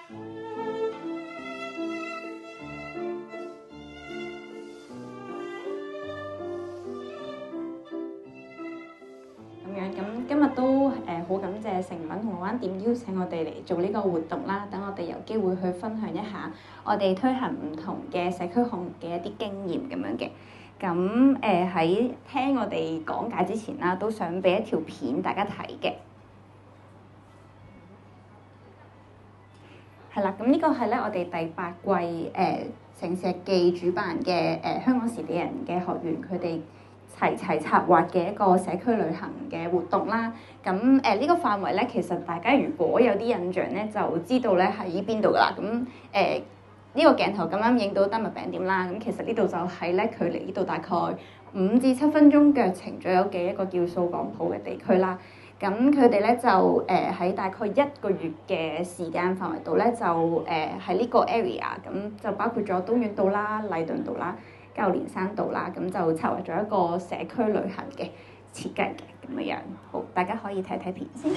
咁今日都好感謝誠品銅鑼灣店邀請我哋嚟做呢個活動啦，等我哋有機會去分享一下我哋推行唔同嘅社區項目嘅一啲經驗咁樣嘅。咁喺聽我哋講解之前啦，都想俾一條片大家睇嘅。係啦，咁呢個係咧我哋第8季城市日記主辦嘅香港時地人嘅學員佢哋齊齊策劃嘅一個社區旅行嘅活動啦。咁呢個範圍咧，其實大家如果有啲印象咧，就知道咧喺邊度噶啦。咁呢個鏡頭咁啱影到丹麥餅店啦。咁其實呢度就係咧距離呢度大概5至7分鐘腳程左右嘅一個叫掃港埔嘅地區啦。咁佢哋咧就喺大概1個月嘅時間範圍度咧，就喺呢個 area 咁就包括咗東院道啦、禮頓道啦、加路連山道啦，咁就策劃咗一個社區旅行嘅設計嘅咁樣。好，大家可以睇睇片先。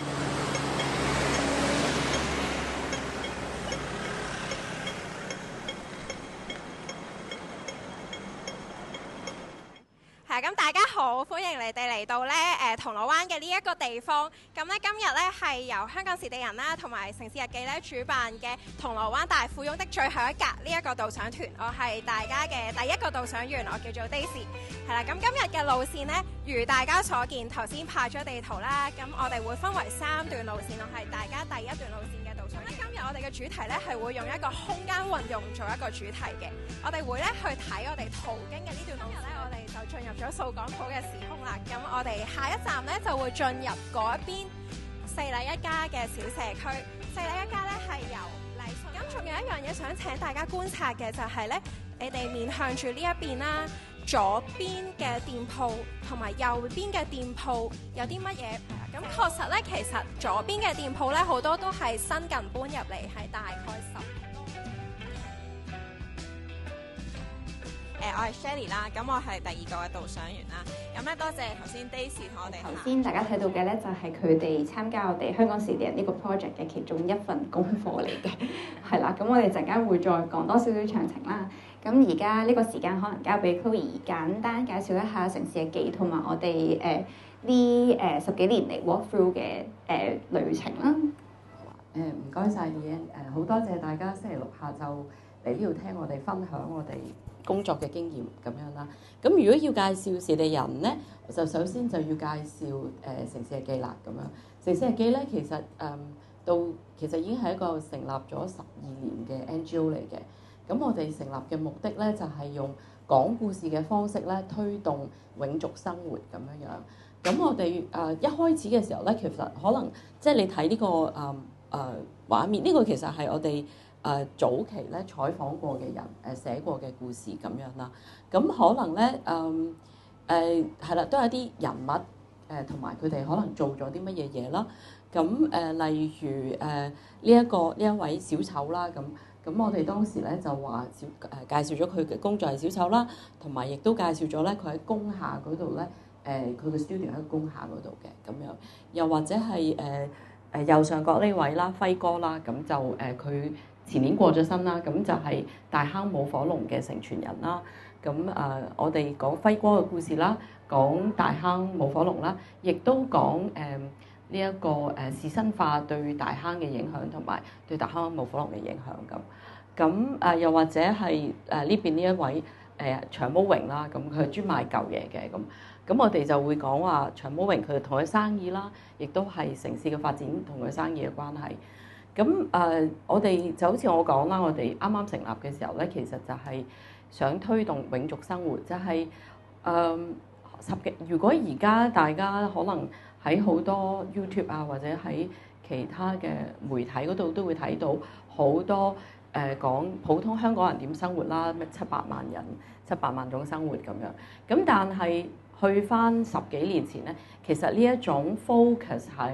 咁大家好，歡迎你哋嚟到咧銅鑼灣嘅呢一個地方。咁咧今日咧係由香港時地人啦，同埋城市日記咧主辦嘅銅鑼灣大富翁的最後一格呢一個導賞團。我係大家嘅第一個導賞員，我叫做 Daisy。係啦，咁今日嘅路線咧，如大家所見，頭先拍咗地圖啦。咁我哋會分為3段路線，我係大家第一段路線嘅導賞。今日我哋嘅主題咧係會用一個空間運用做一個主題嘅。我哋會咧去睇我哋途經嘅呢段路咧，我哋就進入咗掃港埔嘅時空啦。咁我哋下一站咧就會進入嗰一邊四禮一家嘅小社區。四禮一家咧係由禮順。咁仲有一樣嘢想請大家觀察嘅就係咧，你哋面向住呢一邊啦，左邊嘅店鋪同埋右邊嘅店鋪有啲乜嘢？咁確實咧，其實左邊嘅店鋪咧好多都係新近搬入嚟，係大概10。我係 Shelly 啦，咁我係第2個嘅導賞員啦。咁咧多謝頭先 Daisy 同我哋。頭先大家睇到嘅咧，就係佢哋參加我哋香港時地人呢個 project 嘅其中一份功課嚟嘅，係啦。咁我哋陣間會再講多少少詳情啦。咁而家呢個時間可能交俾 Chloe 簡單介紹一下城市日記同埋我哋呢10幾年嚟 walk through 嘅旅程啦。唔該晒嘅，好多謝大家星期六下晝嚟呢度聽我哋分享我哋工作嘅經驗咁樣啦。咁如果要介紹時地人咧，就首先就要介紹城市日記啦咁樣。城市日記咧其實其實已經係一個成立咗12年嘅 NGO 嚟嘅。咁我哋成立嘅目的咧就係用講故事嘅方式咧推動永續生活咁樣樣。咁我哋一開始嘅時候咧，其實可能即係你睇呢個畫面，呢個其實係我哋早期咧採訪過嘅人寫過嘅故事咁樣啦。咁可能咧係啦，都有啲人物同埋佢哋可能做咗啲乜嘢嘢啦。咁例如呢一位小丑啦咁。咁我哋當時咧就話介紹咗佢嘅工作係小丑啦，同埋亦都介紹咗咧佢喺工廈嗰度咧，佢嘅 studio 喺工廈嗰度嘅咁樣，又或者係右上角呢位啦輝哥啦，咁就佢前年過咗身啦，咁就係大坑舞火龍嘅承傳人啦。咁我哋講輝哥嘅故事啦，講大坑舞火龍啦，亦都講呢一個仕紳化對大坑嘅影響，同埋對大坑舞火龍嘅影響咁。咁又或者係呢邊呢一位長毛榮啦，咁佢係專賣舊嘢嘅咁。咁我哋就會講話長毛榮佢同佢生意啦，亦都係城市嘅發展同佢生意嘅關係。咁我哋就好似我講啦，我哋啱啱成立嘅時候咧，其實就係想推動永續生活，就係如果而家大家可能喺好多 YouTube 啊，或者喺其他嘅媒體嗰度都會睇到好多講普通香港人點生活啦，咩700萬人、700萬種生活咁樣。咁但係去返10幾年前咧，其實呢一種 focus 係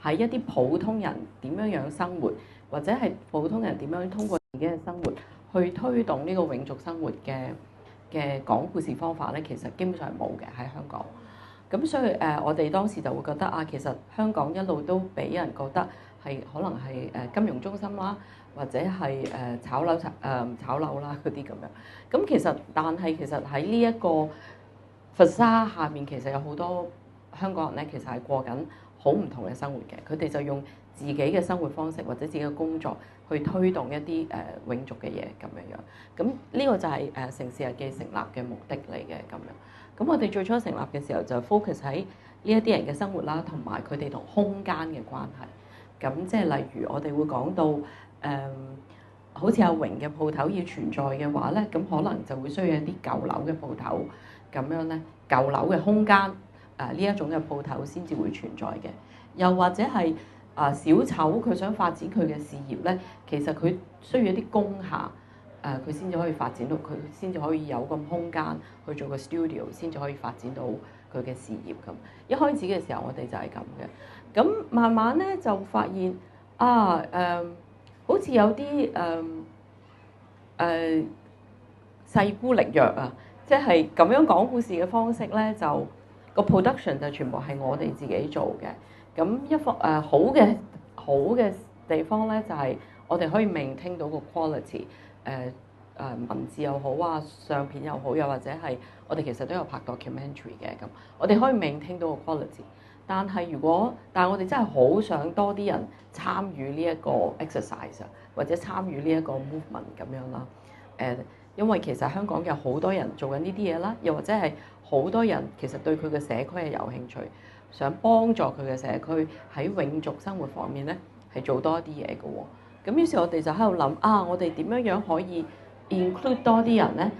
喺一啲普通人點樣生活，或者係普通人點樣通過自己嘅生活去推動呢個永續生活嘅講故事方法咧，其實基本上係冇嘅喺香港。咁所以我哋當時就會覺得其實香港一路都俾人覺得係可能係金融中心啦，或者係炒樓啦嗰啲咁樣。咁其實喺呢一個佛沙下面，其實有好多香港人咧，其實係過緊好唔同嘅生活嘅。佢哋就用自己嘅生活方式或者自己嘅工作去推動一啲永續嘅嘢咁樣樣。咁呢個就係城市日記成立嘅目的嚟嘅咁樣。咁我哋最初成立嘅時候就 focus 喺呢一啲人嘅生活啦，同埋佢哋同空間嘅關係。咁即係例如我哋會講到好似阿榮嘅鋪頭要存在嘅話咧，咁可能就會需要一啲舊樓嘅鋪頭咁樣咧，舊樓嘅空間呢一種嘅鋪頭先至會存在嘅。又或者係小丑佢想發展佢嘅事業咧，其實佢需要一啲工廈佢先至可以發展到，佢先至可以有咁空間去做個 studio， 先至可以發展到佢嘅事業咁。一開始嘅時候我哋就係咁嘅。咁慢慢咧就發現好似有啲勢孤力弱啊，即係咁樣講故事嘅方式咧，就個 production 就全部係我哋自己做嘅。咁好嘅地方咧，就係我哋可以maintain到個 quality， 文字又好啊，相片又好，又或者係我哋其實都有拍 documentary 嘅咁，我哋可以maintain到個 quality。但係我哋真係好想多啲人參與呢一個 exercise， 或者參與呢一個 movement 咁樣啦。因為其實香港有好多人做緊呢啲嘢啦，又或者係好多人其實對佢嘅社區係有興趣，想幫助佢嘅社區喺永續生活方面咧係做多啲嘢嘅喎。咁於是我哋就喺度諗我哋點樣可以 include 多啲人咧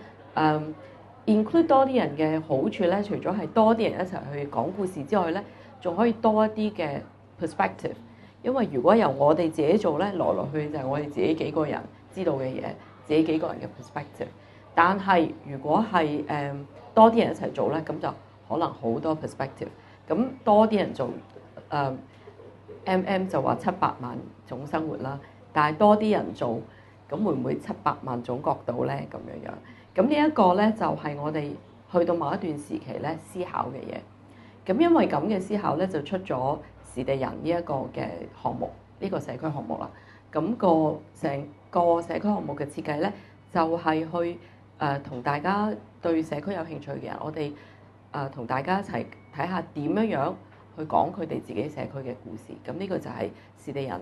？include 多啲人嘅好處咧，除咗係多啲人一齊去講故事之外咧，仲可以多一啲嘅 perspective。因為如果由我哋自己做咧，來來去就係我哋自己幾個人知道嘅嘢，自己幾個人嘅 perspective。但係如果係多啲人一齊做咧，咁就可能好多 perspective。咁多啲人做MM 就話700萬種生活啦，但係多啲人做，咁會唔會700萬種角度咧？咁樣樣。咁呢一個咧就係我哋去到某一段時期咧思考嘅嘢。咁因為咁嘅思考咧，就出咗時地人呢一個嘅項目，呢個社區項目啦。咁成個社區項目嘅設計咧，就係去同大家對社區有興趣嘅人，我哋同大家一齊睇下點樣去講佢哋自己社區嘅故事。咁呢個就係時地人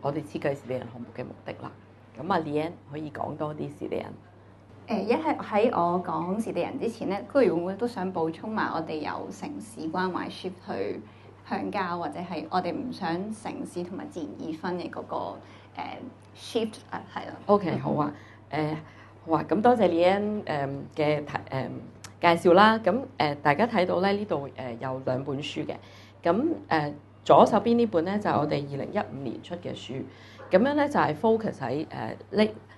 我哋設計時地人項目嘅目的啦。咁Leanne可以講多啲時地人。一係喺我講時地人之前咧，居然會唔會都想補充埋我哋有城市關懷 shift 去鄉郊，或者係我哋唔想城市同埋自然二分嘅嗰個shift 係咯。OK 好啊，好啊，咁多謝 Leanne 嘅介紹啦。咁大家睇到咧呢度有兩本書嘅。咁左手邊呢本咧就係我哋2015年出嘅書，咁樣咧就係 focus 喺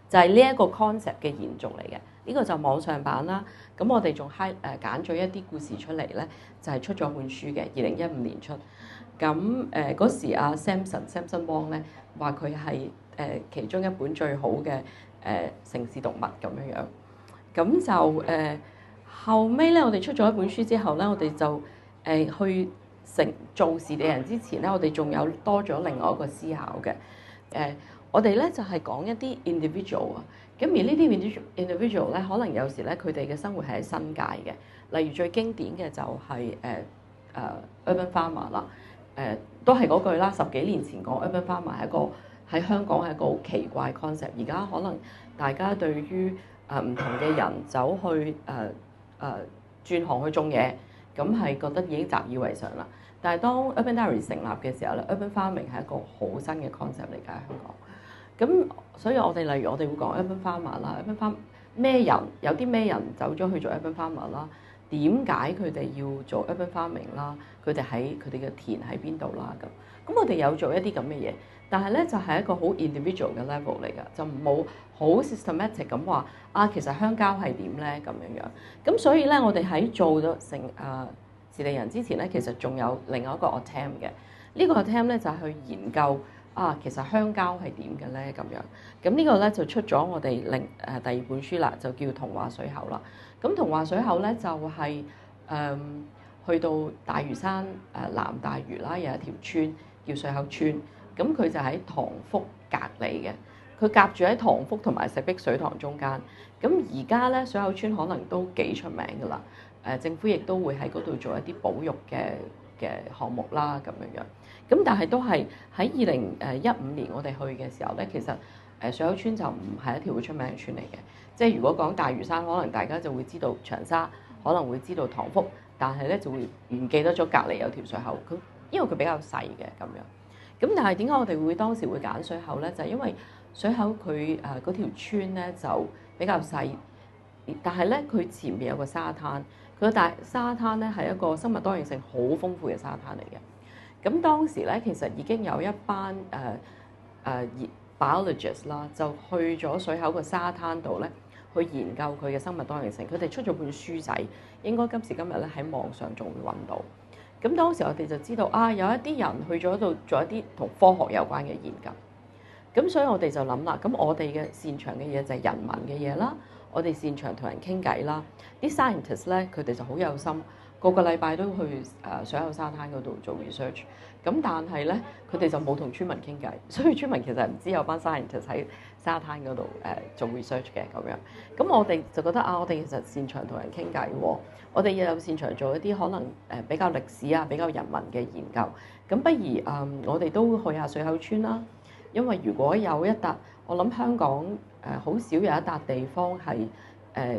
就係呢一個 concept 嘅延續嚟嘅。呢個就網上版啦。咁我哋仲揀咗一啲故事出嚟咧，就係出咗本書嘅2015年出。咁嗰時阿 Samson Wong 咧話佢係其中一本最好嘅城市讀物咁樣樣。咁就後尾咧，我哋出咗一本書之後咧，我哋就去做時地人之前咧，我哋仲有多咗另外一個思考嘅。我哋咧就係講一啲 individual 啊，咁而呢啲 individual 咧，可能有時咧佢哋嘅生活係喺新界嘅，例如最經典嘅就係urban farmer 啦，都係嗰句啦，10幾年前講 urban farmer 係一個喺香港係一個好奇怪 concept， 而家可能大家對於唔同嘅人走去轉行去種嘢，咁係覺得已經習以為常啦。但係當 Urban Diaries 成立嘅時候咧 ，urban farming 係一個好新嘅 concept 嚟㗎喺香港。咁所以我哋例如我哋會講 urban farmer 啦 ，urban farm 咩人有啲咩人走咗去做 urban farmer 啦？點解佢哋要做 urban farming 啦？佢哋嘅田喺邊度啦？咁我哋有做一啲咁嘅嘢，但係咧就係一個好 individual 嘅 level 嚟㗎，就冇好 systematic 咁話其實鄉郊係點咧咁樣樣。咁所以咧我哋喺做咗時地人之前咧，其實仲有另外一個 attempt 嘅。呢個 attempt 咧就係去研究其實鄉郊係點嘅咧咁樣。咁呢個咧就出咗我哋第二本書啦，就叫童話水口啦。咁童話水口咧就係去到大嶼山南大嶼啦，有一條村叫水口村。咁佢就喺塘福隔離嘅，佢夾住喺塘福同埋石壁水塘中間。咁而家咧水口村可能都幾出名㗎啦。政府亦都會喺嗰度做一啲保育嘅項目啦，咁樣樣。咁但係都係喺2015年我哋去嘅時候咧，其實水口村就唔係一條好出名嘅村嚟嘅。即係如果講大嶼山，可能大家就會知道長沙，可能會知道塘福，但係咧就會唔記得咗隔離有條水口。佢因為佢比較細嘅咁樣。咁但係點解我哋會當時會揀水口咧？就係因為水口佢嗰條村咧就比較細，但係咧佢前面有個沙灘。佢個大沙灘咧係一個生物多樣性好豐富嘅沙灘嚟嘅。咁當時咧其實已經有一班biologist 啦，就去咗水口個沙灘度咧去研究佢嘅生物多樣性。佢哋出咗本書仔，應該今時今日咧喺網上仲會揾到。咁當時我哋就知道有一啲人去咗度做一啲同科學有關嘅研究。咁所以我哋就諗啦，咁我哋嘅擅長嘅嘢就係人文嘅嘢啦。我哋擅長同人傾偈啦，啲 scientist 咧佢哋就好有心，個禮拜都去水口沙灘嗰度做 research。咁但係咧佢哋就冇同村民傾偈，所以村民其實唔知有班 scientist 喺沙灘嗰度做 research 嘅咁樣。咁我哋就覺得我哋其實擅長同人傾偈喎，我哋又有擅長做一啲可能比較歷史啊、比較人文嘅研究。咁不如我哋都去下水口村啦，因為如果有一笪，我諗香港好少有一笪地方係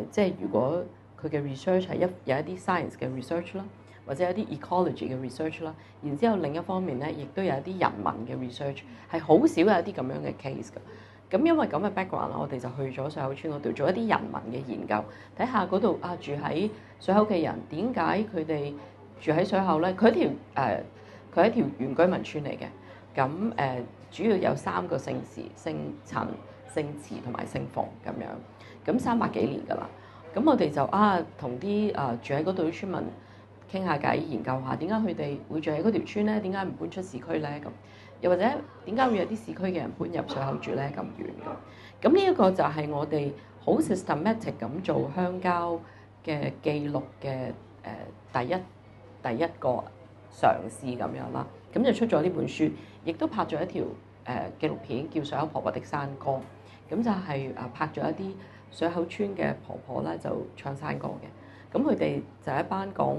即係如果佢嘅 research 係有一啲 science 嘅 research 啦，或者有啲 ecology 嘅 research 啦，然之後另一方面咧，亦都有一啲人文嘅 research， 係好少有一啲咁樣嘅 case 㗎。咁因為咁嘅 background 啦，我哋就去咗水口村嗰度做一啲人文嘅研究，睇下嗰度住喺水口嘅人點解佢哋住喺水口咧？佢係一條原居民村嚟嘅。咁主要有3個姓氏，姓陳、姓池同埋姓馮咁樣。咁300幾年㗎啦。咁我哋就同啲住喺嗰度啲村民傾下偈，研究下點解佢哋會住喺嗰條村咧？點解唔搬出市區咧？咁又或者點解會有啲市區嘅人搬入水口住咧？咁遠咁。咁呢一個就係我哋好 systematic 咁做鄉郊嘅記錄嘅第一個嘗試咁樣啦。咁就出咗呢本書，亦都拍咗一條紀錄片叫《水口婆婆的山歌》。咁就係拍咗一啲水口村嘅婆婆咧，就唱山歌嘅。咁佢哋就係一班講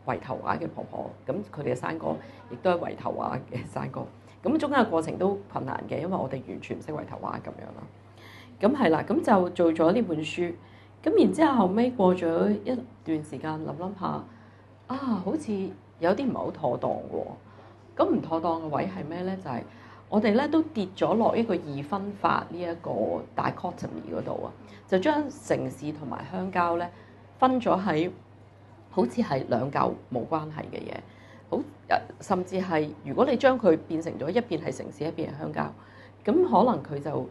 圍頭話嘅婆婆，咁佢哋嘅山歌亦都係圍頭話嘅山歌。咁中間嘅過程都困難嘅，因為我哋完全唔識圍頭話咁樣啦。咁係啦，咁就做咗呢本書。咁然之後後尾過咗一段時間，諗下好似有啲唔係好妥當喎。咁唔妥當嘅位係咩咧？就係我哋咧都跌咗落一個二分法呢一個 dichotomy 嗰度啊，就將城市同埋鄉郊咧分咗喺好似係兩嚿冇關係嘅嘢，甚至係如果你將佢變成咗一邊係城市，一邊係鄉郊，咁可能佢就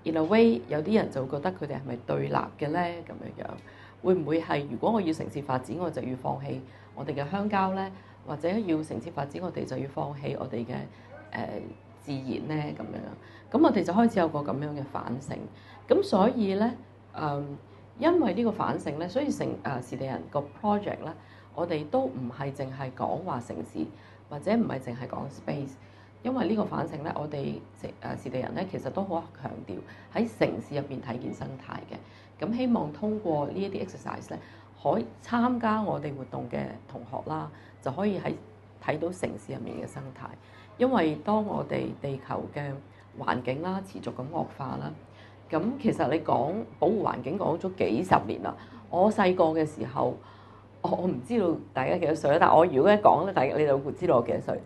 in a way 有啲人就會覺得佢哋係咪對立嘅咧？咁樣樣會唔會係如果我要城市發展，我就要放棄我哋嘅鄉郊咧？或者要城市發展，我哋就要放棄我哋嘅自然咧咁樣。咁我哋就開始有個咁樣嘅反省。咁所以咧因為呢個反省咧，所以時地人個 project 咧，我哋都唔係淨係講話城市，或者唔係淨係講 space。因為呢個反省咧，我哋時地人咧其實都好強調喺城市入邊睇見生態嘅。咁希望通過呢一啲 exercise 咧，可以參加我哋活動嘅同學啦，就可以喺睇到城市入面嘅生態。因為當我哋地球嘅環境啦持續咁惡化啦，咁其實你講保護環境講咗幾十年啦。我細個嘅時候，我唔知道大家幾多歲啦，但係我如果一講咧，大家你就會知道我幾多歲。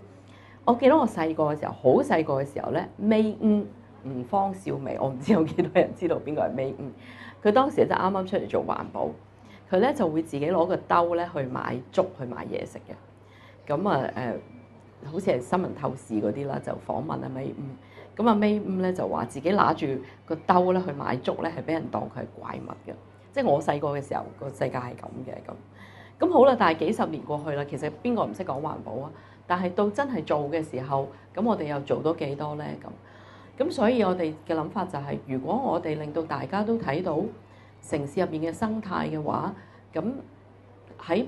我記得我細個嘅時候，好細個嘅時候咧，May 吳方少薇，我唔知有幾多人知道邊個係 May 佢當時就啱啱出嚟做環保，佢咧就會自己攞個兜咧去買粥去買嘢食嘅。咁好似係新聞透視嗰啲啦，就訪問阿 May 咁阿 May 咧就話自己拿住個兜咧去買粥咧，係俾人當佢係怪物嘅。即係我細個嘅時候，個世界係咁嘅咁。咁好啦，但係幾十年過去啦，其實邊個唔識講環保啊？但係到真係做嘅時候，咁我哋又做到幾多咧？咁所以我哋嘅諗法就係，如果我哋令到大家都睇到城市入面嘅生態嘅話，咁喺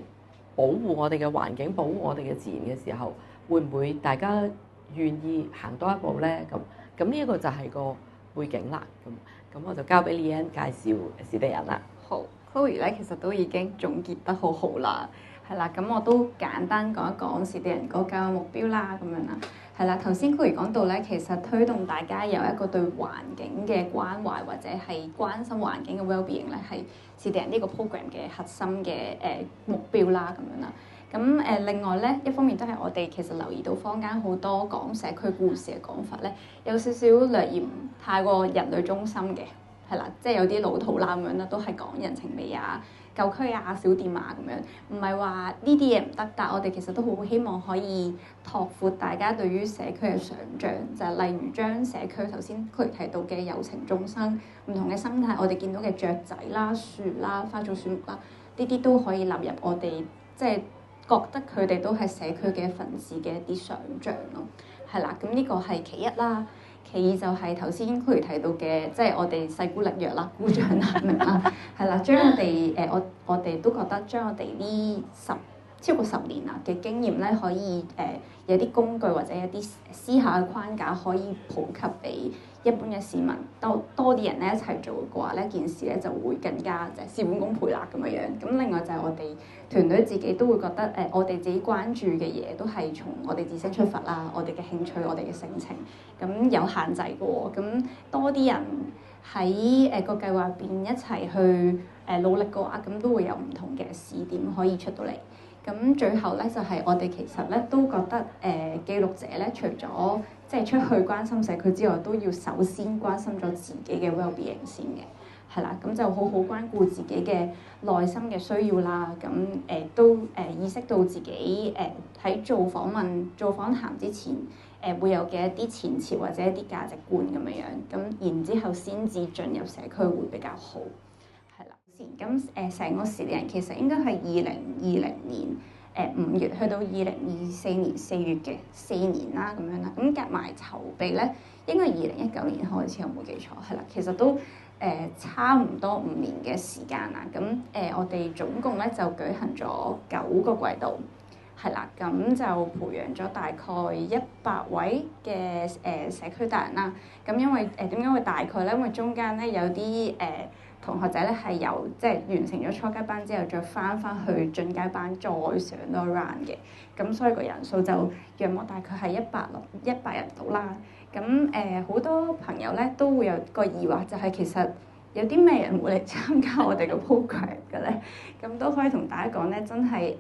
保護我哋嘅環境、保護我哋嘅自然嘅時候，會唔會大家願意行多一步咧？咁呢一個就係個背景啦。咁我就交俾 Leanne 介紹時地人啦。好 Chloe 咧其實都已經總結得好好啦，係啦，咁我都簡單講一講時地人個教育目標啦，咁樣啦，係啦，頭先 Chloe 講到咧，其實推動大家有一個對環境嘅關懷或者係關心環境嘅 well-being 咧，係時地人呢個 program 嘅核心嘅目標啦，咁樣啦。咁另外咧，一方面都係我哋其實留意到坊間好多講社區故事嘅講法咧，有少少略嫌太過人類中心嘅，係啦，即係有啲老土啦咁樣啦，都係講人情味啊、舊區啊、小店啊咁樣，唔係話呢啲嘢唔得，但係我哋其實都好希望可以拓闊大家對於社區嘅想像，就係例如將社區頭先佢提到嘅有情眾生、唔同嘅生態，我哋見到嘅雀仔啦、樹啦、花草樹木啦，呢啲都可以納入我哋即係覺得佢哋都係社區嘅一份子嘅一啲想像咯，係啦，咁呢個係其一啦。其二就係頭先佢提到嘅，即係我哋勢孤力弱啦，孤掌難鳴啦，係啦，將我哋我哋都覺得將我哋呢超過10年啦嘅經驗咧，可以有啲工具或者有啲思考嘅框架可以普及俾一般嘅市民，多啲人咧一齊做嘅話咧，件事咧就會更加就係事半功倍啦咁樣樣。咁另外就係我哋團隊自己都會覺得我哋自己關注嘅嘢都係從我哋自身出發啦，我哋嘅興趣、我哋嘅性情，咁有限制嘅喎。咁多啲人喺個計劃入邊一齊去努力嘅話，咁都會有唔同嘅試點可以出到嚟。咁最後咧就係我哋其實咧都覺得記錄者咧除咗即係出去關心社區之外，都要首先關心咗自己嘅 well-being 先嘅，係啦，咁就好好關顧自己嘅內心嘅需要啦。咁都意識到自己喺做訪問、做訪談之前會有嘅一啲前設或者一啲價值觀咁樣樣，咁然之後先至進入社區會比較好。咁成個時地人其實應該係2020年5月去到2024年4月嘅4年啦咁樣啦，咁夾埋籌備咧，應該係2019年開始，我冇記錯係啦，其實都差唔多5年嘅時間啦。咁我哋總共咧就舉行咗9個季度，係啦，咁就培養咗大概100位嘅社區達人啦。咁因為點解會大概咧？因為中間咧有啲同學仔咧係由即係完成咗初階班之後，再翻去進階班，再上多 round 嘅。咁所以個人數就約莫大概係100人到啦。咁好多朋友咧都會有個疑惑，就係其實有啲咩人會嚟參加我哋嘅 program 嘅咧？咁都可以同大家講咧，真係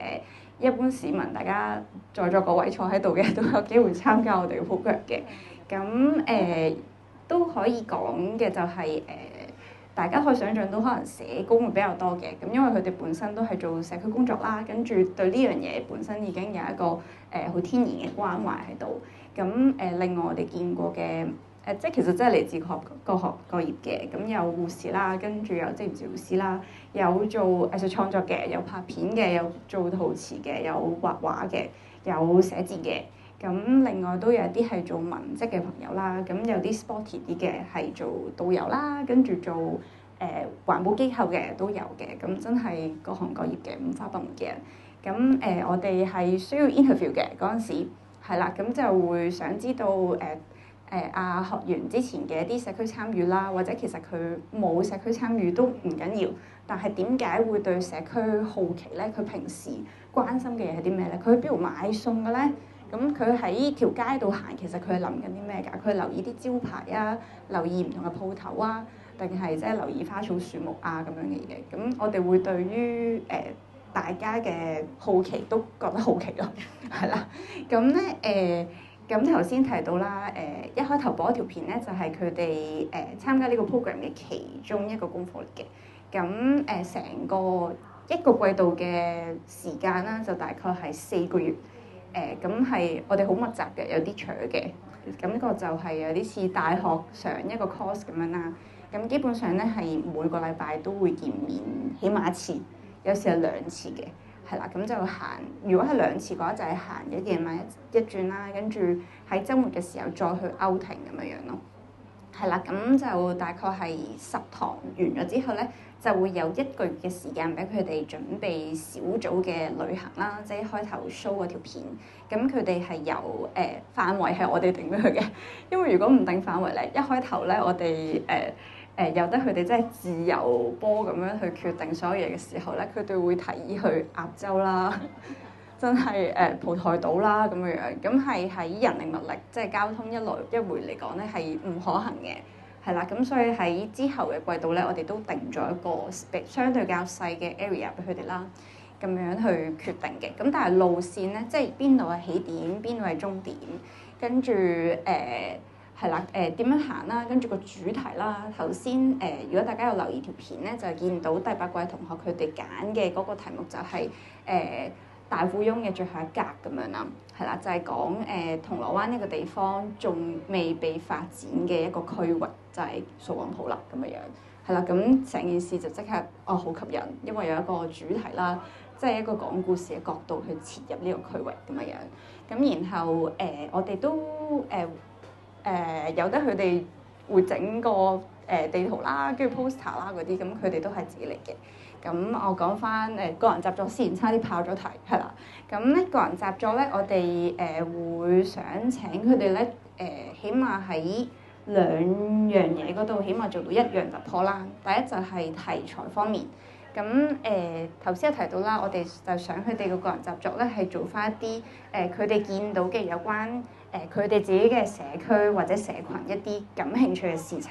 一般市民，大家在座各位坐喺度嘅都有機會參加我哋嘅 program 嘅。咁都可以講嘅就係大家可以想象到，可能社工會比較多嘅，咁因為佢哋本身都係做社區工作啦，跟住對呢樣嘢本身已經有一個好天然嘅關懷喺度。咁另外我哋見過嘅即係其實真係嚟自各行各業嘅，咁有護士啦，跟住有職業治療師啦，有做藝術創作嘅，有拍片嘅，有做陶瓷嘅，有畫畫嘅，有寫字嘅。咁另外都有啲係做文職嘅朋友啦，咁有啲 sporty 啲嘅係做導遊啦，跟住做環保機構嘅都有嘅，咁真係各行各業嘅五花八門嘅人。咁我哋係需要 interview 嘅嗰陣時，係啦，咁就會想知道學員之前嘅一啲社區參與啦，或者其實佢冇社區參與都唔緊要，但係點解會對社區好奇咧？佢平時關心嘅嘢係啲咩咧？佢去邊度買餸嘅咧？咁佢喺條街度行，其實佢係諗緊啲咩㗎？佢留意啲招牌啊，留意唔同嘅鋪頭啊，定係即係留意花草樹木啊咁樣嘅嘢？咁我哋會對於大家嘅好奇都覺得好奇咯，係啦。咁咧咁頭先提到啦，一開頭播一條片咧，就係佢哋參加呢個 program 嘅其中一個功課嚟嘅。咁成個一個季度嘅時間啦，就大概係4個月。咁係我哋好密集嘅，有啲長嘅，感覺就係有啲似大學上一個 course 咁樣啦。咁基本上咧係每個禮拜都會見面，起碼一次，有時係2次嘅，係啦。咁就行，如果係2次嘅話，就係行夜晚一轉啦，跟住喺週末嘅時候再去 outing 咁樣樣咯。係啦，咁就大概係10堂完咗之後咧，就會有1個月嘅時間俾佢哋準備小組嘅旅行啦，即係一開頭 show 嗰條片。咁佢哋係由範圍係我哋定俾佢嘅，因為如果唔定範圍咧，一開頭咧我哋由得佢哋真係自由波咁樣去決定所有嘢嘅時候咧，佢哋會提議去鴨洲啦。真係蒲台島啦咁樣樣，咁係喺人力物力即係交通一來一回嚟講咧係唔可行嘅，係啦，咁所以喺之後嘅季度咧，我哋都定咗一個相對較細嘅 area 俾佢哋啦，咁樣去決定嘅。咁但係路線咧，即係邊度係起點，邊度係終點，跟住係啦點樣行啦，跟住個主題啦。頭先如果大家有留意條片咧，就見到第8季同學佢哋揀嘅嗰個題目就係大富翁嘅最後一格咁樣啦，係啦，就係講銅鑼灣呢個地方仲未被發展嘅一個區域，就係掃黃埔啦咁樣樣，係啦，咁成件事就即刻好吸引，因為有一個主題啦，即係一個講故事嘅角度去切入呢個區域咁樣樣，咁然後我哋都由得佢哋會整個地圖啦，跟住 poster 啦嗰啲，咁佢哋都係自己嚟嘅。咁我講翻個人習作先，差啲跑咗題，係啦。咁咧個人習作咧，我哋會想請佢哋咧起碼喺2樣嘢嗰度，起碼做到1樣突破啦。第一就係題材方面。咁頭先有提到啦，我哋就想佢哋個人習作咧係做翻一啲佢哋見到嘅有關佢哋自己嘅社區或者社群一啲感興趣嘅事情，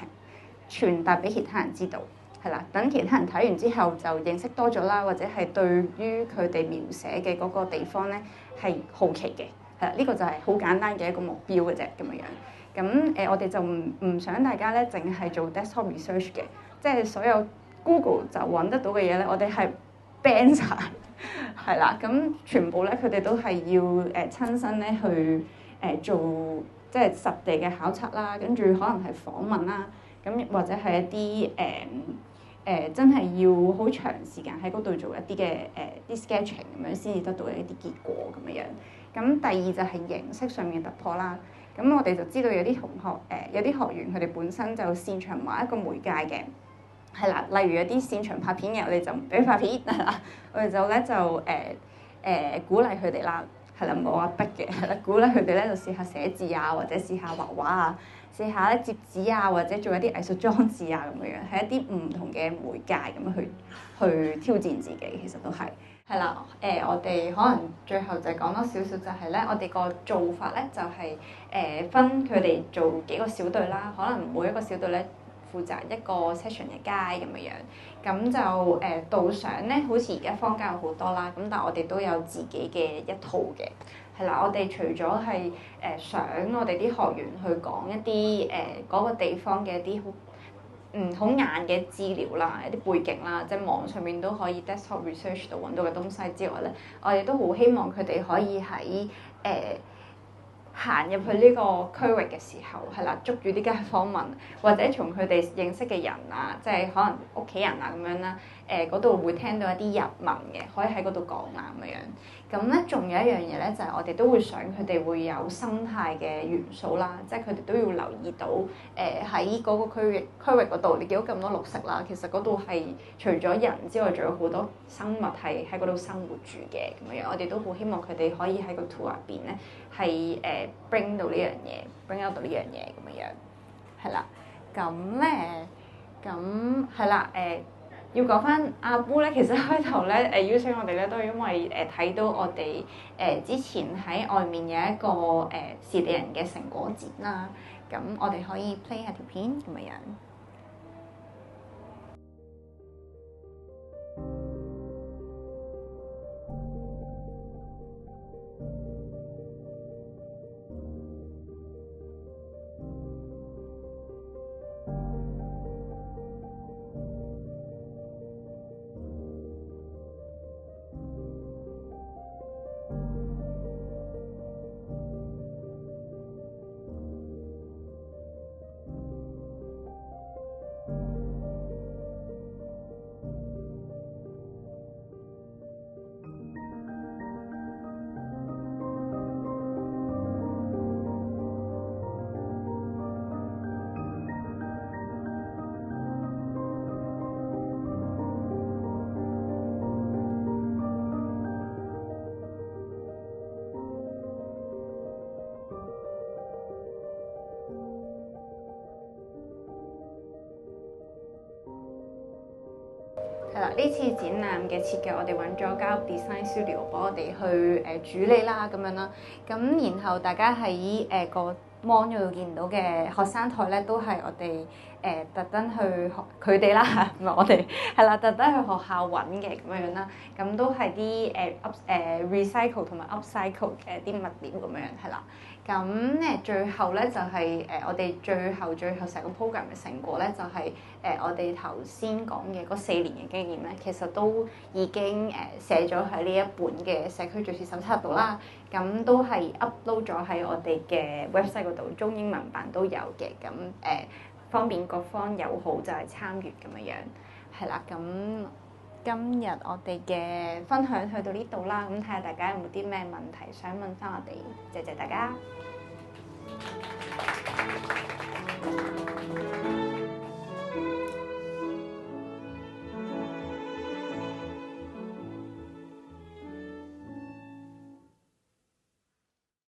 傳達俾其他人知道。係啦，等其他人睇完之後就認識多咗啦，或者係對於佢哋描寫嘅嗰個地方咧係好奇嘅，係啦，呢個就係好簡單嘅一個目標嘅啫咁樣樣。咁我哋就唔想大家咧淨係做 desktop research 嘅，即係所有 Google 就揾得到嘅嘢咧，我哋係 ban 晒，係啦，咁全部咧佢哋都係要親身咧去做即係實地嘅考察啦，跟住可能係訪問啦，咁或者係一啲真係要好長時間喺嗰度做一啲嘅啲 sketching 咁樣先至得到一啲結果咁樣樣。咁第二就係形式上面嘅突破啦。咁我哋就知道有啲同學有啲學員佢哋本身就擅長某一個媒介嘅，係啦，例如有啲擅長拍片嘅，我哋就唔俾佢拍片係啦，我哋就咧就鼓勵佢哋啦，係啦，唔好話逼嘅，係啦，鼓勵佢哋咧就試下寫字啊，或者試下畫畫啊。試下咧摺紙啊，或者做一啲藝術裝置啊咁樣樣，係一啲唔同嘅媒介咁樣去挑戰自己，其實都係啦。我哋可能最後就講多少少就係咧，我哋個做法咧就係分佢哋做幾個小隊啦，可能每一個小隊咧負責一個 session 嘅街咁樣樣，咁就導賞咧，好似而家坊間有好多啦，咁但係我哋都有自己嘅一套嘅。係啦，我哋除咗係想我哋啲學員去講一啲嗰個地方嘅一啲好硬嘅資料啦，一啲背景啦，即係網上面都可以 desktop research 度揾到嘅東西之外咧，我哋都好希望佢哋可以喺行入去呢個區域嘅時候，係啦，捉住啲街坊問，或者從佢哋認識嘅人啊，即係可能屋企人啊咁樣啦，嗰度會聽到一啲日文嘅，可以喺嗰度講啊咁樣。咁咧，仲有一樣嘢咧，就係我哋都會想佢哋會有生態嘅元素啦，即係佢哋都要留意到，喺嗰個區域嗰度，你見到咁多綠色啦，其實嗰度係除咗人之外，仲有好多生物係喺嗰度生活住嘅咁樣。我哋都好希望佢哋可以喺個 tour 入邊咧，係bring 到呢樣嘢，bring out 到呢樣嘢咁樣，係啦。咁咧，咁係啦，要講翻阿姑咧，其實開頭咧邀請我哋咧，都係因為睇到我哋之前喺外面有一個時地人嘅成果展啦，咁我哋可以 play 下條片咁樣。係啦，呢次展覽嘅設計，我哋揾咗間 design studio 幫我哋去處理啦，咁樣啦。咁然後大家喺個 mon 嗰度見到嘅學生台咧，都係我哋特登去學佢哋啦，唔係我哋係啦，特登去學校揾嘅咁樣啦。咁都係啲recycle 同埋 upcycle 嘅啲物料咁樣係啦。咁最後咧就係我哋最後成個 program 嘅成果咧，就係我哋頭先講嘅嗰4年嘅經驗咧，其實都已經寫咗喺呢一本嘅社區敘事手冊度啦。咁都係 upload 咗喺我哋嘅 website 嗰度，中英文版都有嘅。咁方便各方友好就係參與咁樣係啦。咁今日我哋嘅分享去到呢度啦，咁睇下大家有冇啲咩問題想問翻我哋，謝謝大家。